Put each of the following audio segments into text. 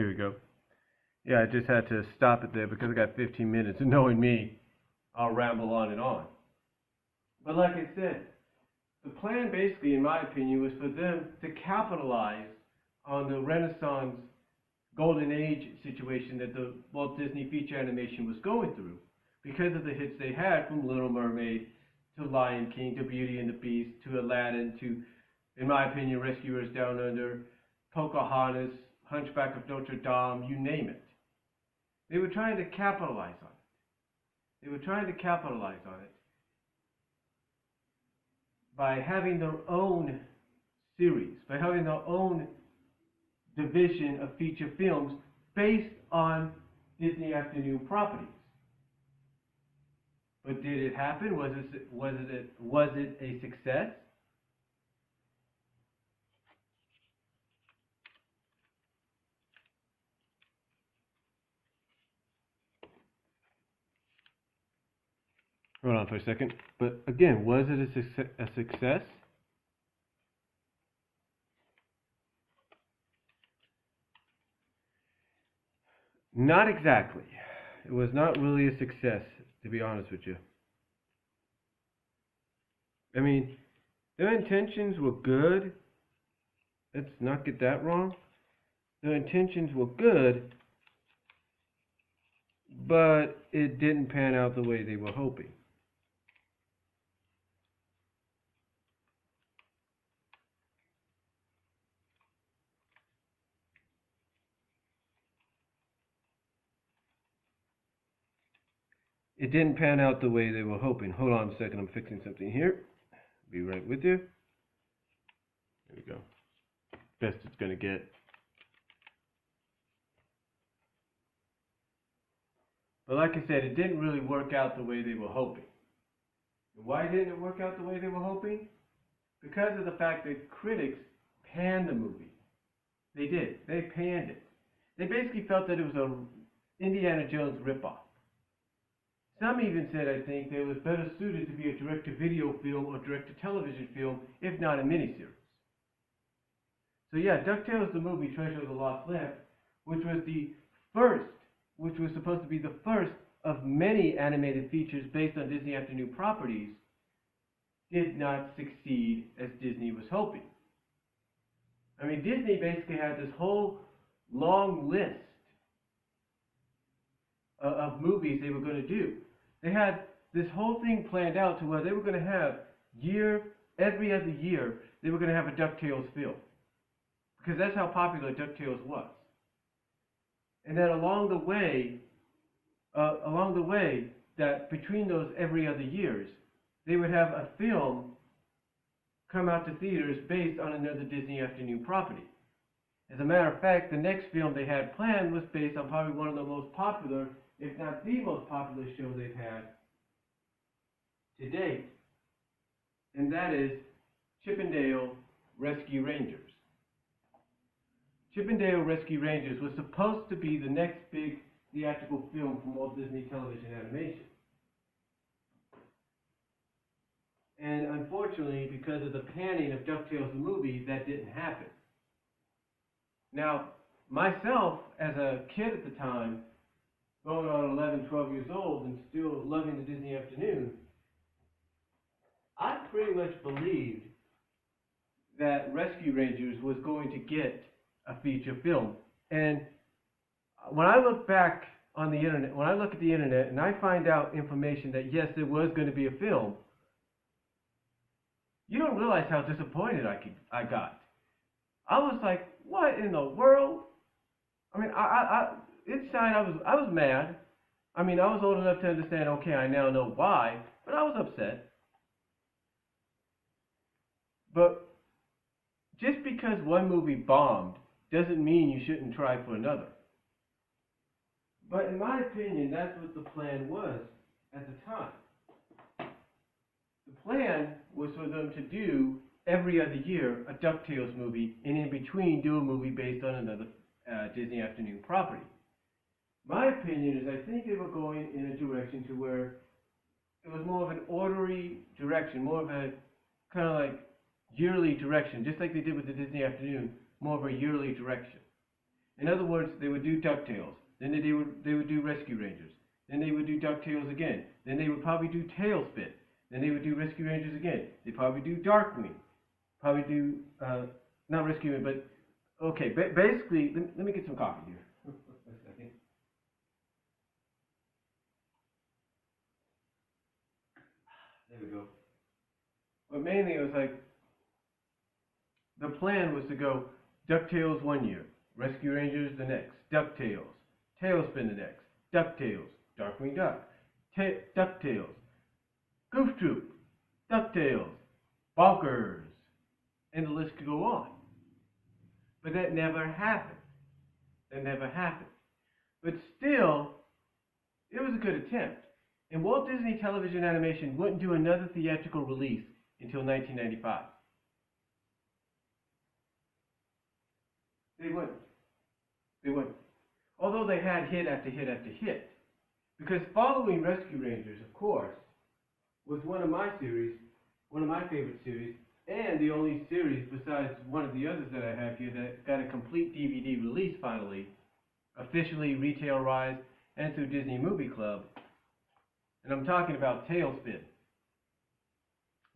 Here we go. Yeah, I just had to stop it there because I got 15 minutes, and knowing me, I'll ramble on and on. But like I said, the plan basically, in my opinion, was for them to capitalize on the Renaissance golden age situation that the Walt Disney feature animation was going through because of the hits they had from Little Mermaid to Lion King to Beauty and the Beast to Aladdin to, in my opinion, Rescuers Down Under, Pocahontas, Hunchback of Notre Dame, you name it. They were trying to capitalize on it. They were trying to capitalize on it by having their own series, by having their own division of feature films based on Disney Afternoon properties. But did it happen? Was it a success? Hold on for a second. But again, was it a success? Not exactly. It was not really a success, to be honest with you. I mean, their intentions were good. Let's not get that wrong. Their intentions were good, but it didn't pan out the way they were hoping. It didn't pan out the way they were hoping. Hold on a second, I'm fixing something here. Be right with you. There we go. Best it's gonna get. But like I said, it didn't really work out the way they were hoping. Why didn't it work out the way they were hoping? Because of the fact that critics panned the movie. They did. They panned it. They basically felt that it was a Indiana Jones ripoff. Some even said, I think, that it was better suited to be a direct-to-video film or direct-to-television film, if not a miniseries. So yeah, DuckTales the movie, Treasure of the Lost Lamp, which was supposed to be the first of many animated features based on Disney Afternoon properties, did not succeed as Disney was hoping. I mean, Disney basically had this whole long list of movies they were going to do. They had this whole thing planned out to where they were going to have every other year, they were going to have a DuckTales film. Because that's how popular DuckTales was. And then along the way, that between those every other years, they would have a film come out to theaters based on another Disney Afternoon property. As a matter of fact, the next film they had planned was based on probably one of the most popular, if not the most popular show they've had to date. And that is Chip 'n Dale Rescue Rangers. Chip 'n Dale Rescue Rangers was supposed to be the next big theatrical film from Walt Disney Television Animation. And unfortunately, because of the panning of DuckTales the movie, that didn't happen. Now, myself, as a kid at the time, going on 11, 12 years old and still loving the Disney Afternoon, I pretty much believed that Rescue Rangers was going to get a feature film. And when I look back on the internet, when I look at the internet and I find out information that yes, there was going to be a film, you don't realize how disappointed I got. I was like, what in the world? I mean, inside I was mad. I mean, I was old enough to understand, okay, I now know why, but I was upset. But just because one movie bombed doesn't mean you shouldn't try for another. But in my opinion, that's what the plan was at the time. The plan was for them to do every other year a DuckTales movie, and in between do a movie based on another Disney Afternoon property. My opinion is I think they were going in a direction to where it was more of an orderly direction, more of a kind of like yearly direction, just like they did with the Disney Afternoon, more of a yearly direction. In other words, they would do DuckTales. Then they would do Rescue Rangers. Then they would do DuckTales again. Then they would probably do Tailspin. Then they would do Rescue Rangers again. They'd probably do Darkwing. Probably do, not Rescue Rangers, but, okay, basically, let me get some coffee here. A second. There we go. But mainly it was like, the plan was to go DuckTales one year, Rescue Rangers the next, DuckTales, Tailspin the next, DuckTales, Darkwing Duck, DuckTales, Goof Troop, DuckTales, Bonkers, and the list could go on. But that never happened. That never happened. But still, it was a good attempt. And Walt Disney Television Animation wouldn't do another theatrical release until 1995. They wouldn't. They wouldn't. Although they had hit after hit after hit. Because following Rescue Rangers, of course, was one of my favorite series, and the only series besides one of the others that I have here that got a complete DVD release finally, officially retail-wise and through Disney Movie Club. And I'm talking about Tailspin.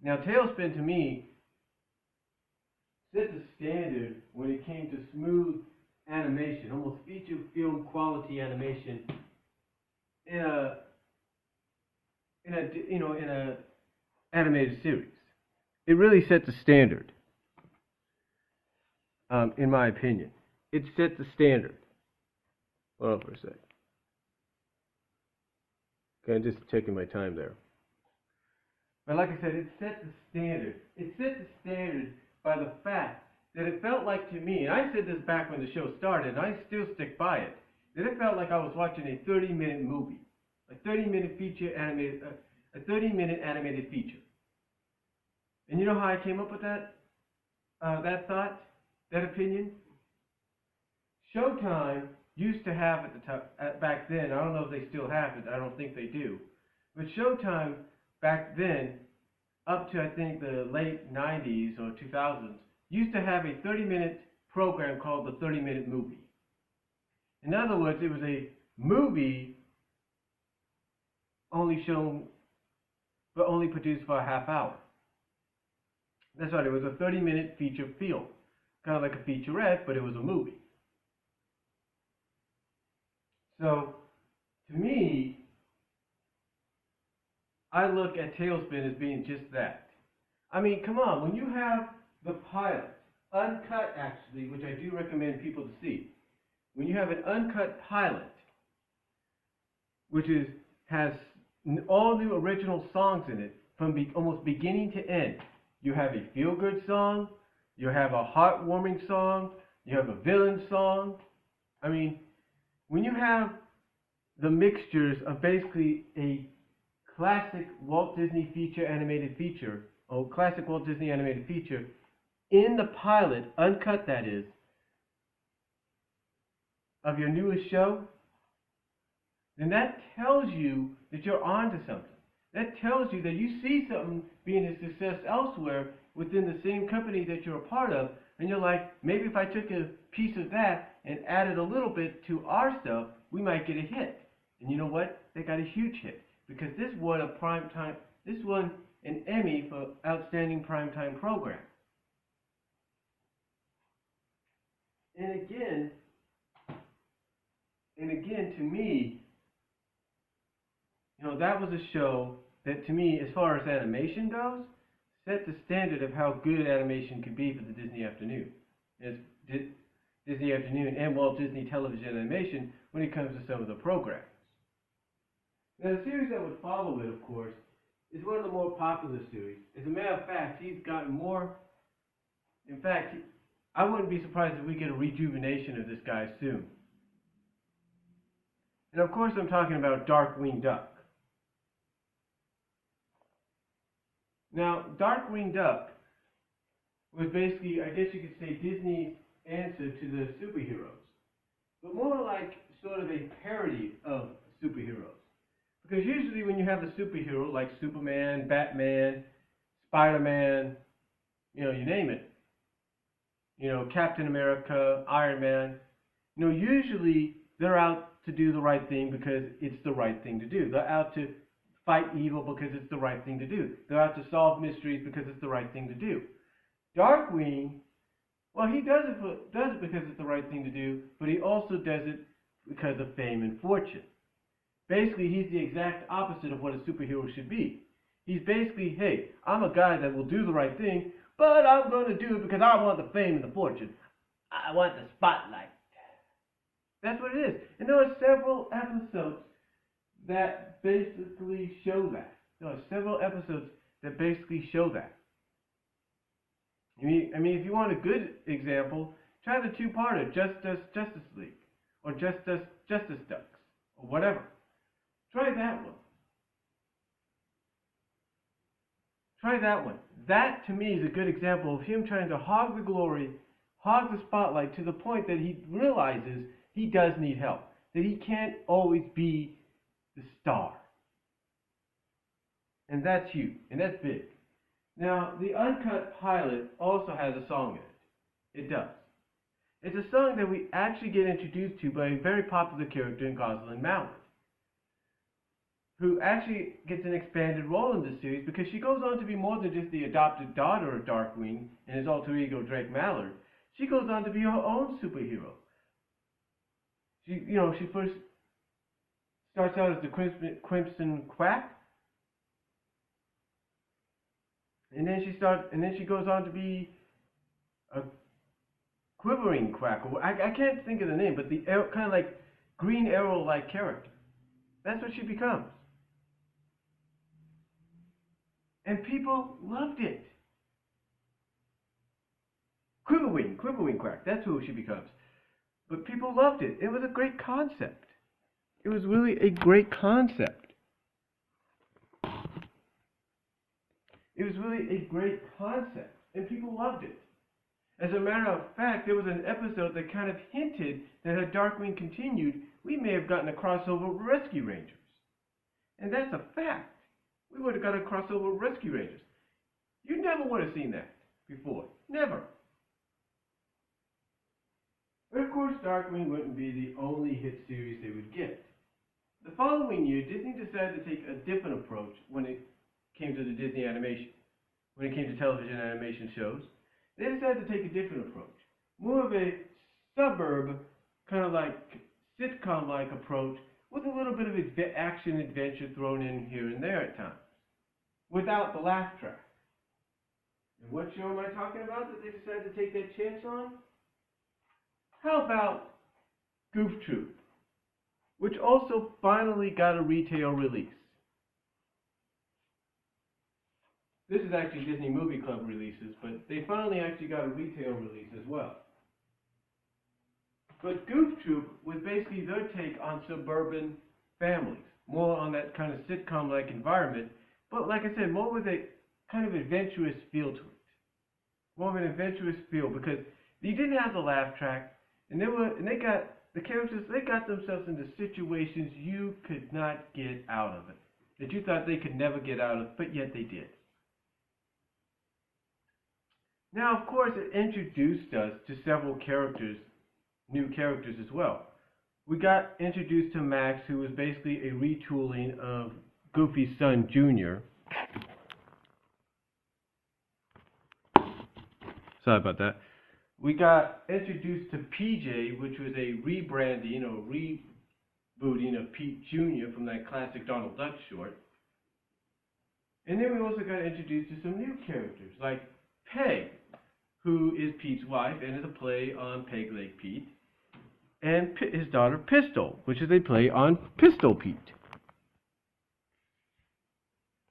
Now, Tailspin to me set the standard when it came to smooth animation, almost feature film quality animation in a animated series. It really set the standard, in my opinion. It set the standard. Hold on for a sec. Okay, I'm just checking my time there. But like I said, it set the standard. It set the standard by the fact that it felt like to me, and I said this back when the show started, and I still stick by it, that it felt like I was watching a 30-minute movie, a 30-minute animated feature. And you know how I came up with that thought, that opinion? Showtime used to have back then, I don't know if they still have it, I don't think they do, but Showtime back then, up to I think the late 90s or 2000s, used to have a 30-minute program called the 30-minute movie. In other words, it was a movie only shown, but only produced for a half hour. That's right, it was a 30-minute feature film. Kind of like a featurette, but it was a movie. So, to me, I look at Tailspin as being just that. I mean, come on, when you have the pilot, uncut actually, which I do recommend people to see, when you have an uncut pilot, which has all new original songs in it, from almost beginning to end, you have a feel-good song, you have a heartwarming song, you have a villain song. I mean, when you have the mixtures of basically a classic Walt Disney animated feature in the pilot, uncut that is, of your newest show, then that tells you that you're onto something. That tells you that you see something being a success elsewhere within the same company that you're a part of, and you're like, maybe if I took a piece of that and added a little bit to our stuff, we might get a hit. And you know what? They got a huge hit, because this won an Emmy for Outstanding Primetime Program. And again, to me, that was a show that, to me, as far as animation goes, set the standard of how good animation could be for the Disney Afternoon. Disney Afternoon and Walt Disney Television Animation when it comes to some of the programs. Now, the series that would follow it, of course, is one of the more popular series. As a matter of fact, he's gotten more. In fact, I wouldn't be surprised if we get a rejuvenation of this guy soon. And of course, I'm talking about Darkwing Duck. Now, Darkwing Duck was basically, I guess you could say, Disney's answer to the superheroes, but more like sort of a parody of superheroes. Because usually when you have a superhero like Superman, Batman, Spider-Man, you name it, Captain America, Iron Man, Usually they're out to do the right thing because it's the right thing to do. They're out to fight evil because it's the right thing to do. They're out to solve mysteries because it's the right thing to do. Darkwing, well, he does it because it's the right thing to do, but he also does it because of fame and fortune. Basically, he's the exact opposite of what a superhero should be. He's basically, hey, I'm a guy that will do the right thing, but I'm going to do it because I want the fame and the fortune. I want the spotlight. That's what it is. And there are several episodes that basically show that. There are several episodes that basically show that. I mean, if you want a good example, try the two-parter, Justice League, or Justice Ducks, or whatever. Try that one. Try that one. That, to me, is a good example of him trying to hog the glory, hog the spotlight to the point that he realizes he does need help, that he can't always be the star. And that's huge, and that's big. Now, the uncut pilot also has a song in it. It does. It's a song that we actually get introduced to by a very popular character in Gosling Mallard, who actually gets an expanded role in this series because she goes on to be more than just the adopted daughter of Darkwing and his alter ego Drake Mallard. She goes on to be her own superhero. She first starts out as the Crimson Quack, and then she goes on to be a Quivering Quack. I can't think of the name, but the kind of like Green Arrow-like character. That's what she becomes. And people loved it. Quivering Quack, that's who she becomes. But people loved it. It was a great concept. It was really a great concept. It was really a great concept, and people loved it. As a matter of fact, there was an episode that kind of hinted that had Darkwing continued, we may have gotten a crossover with Rescue Rangers. And that's a fact. We would have got a crossover with Rescue Rangers. You never would have seen that before. Never. But of course, Darkwing wouldn't be the only hit series they would get. The following year, Disney decided to take a different approach when it came to the Disney animation. When it came to television animation shows, they decided to take a different approach. More of a suburb, kind of like sitcom-like approach with a little bit of action adventure thrown in here and there at times, without the laugh track. And what show am I talking about that they decided to take that chance on? How about Goof Troop, which also finally got a retail release. This is actually Disney Movie Club releases, but they finally actually got a retail release as well. But Goof Troop was basically their take on suburban families, more on that kind of sitcom-like environment, but like I said, more with a kind of adventurous feel to it. More of an adventurous feel, because you didn't have the laugh track, and they got themselves into situations you could not get out of it, that you thought they could never get out of, but yet they did. Now, of course, it introduced us to several characters, new characters as well. We got introduced to Max, who was basically a retooling of Goofy's son, Junior. Sorry about that. We got introduced to PJ, which was a rebranding or rebooting of Pete Jr. from that classic Donald Duck short. And then we also got introduced to some new characters, like Peg, who is Pete's wife and is a play on Peg Leg Pete, and his daughter Pistol, which is a play on Pistol Pete.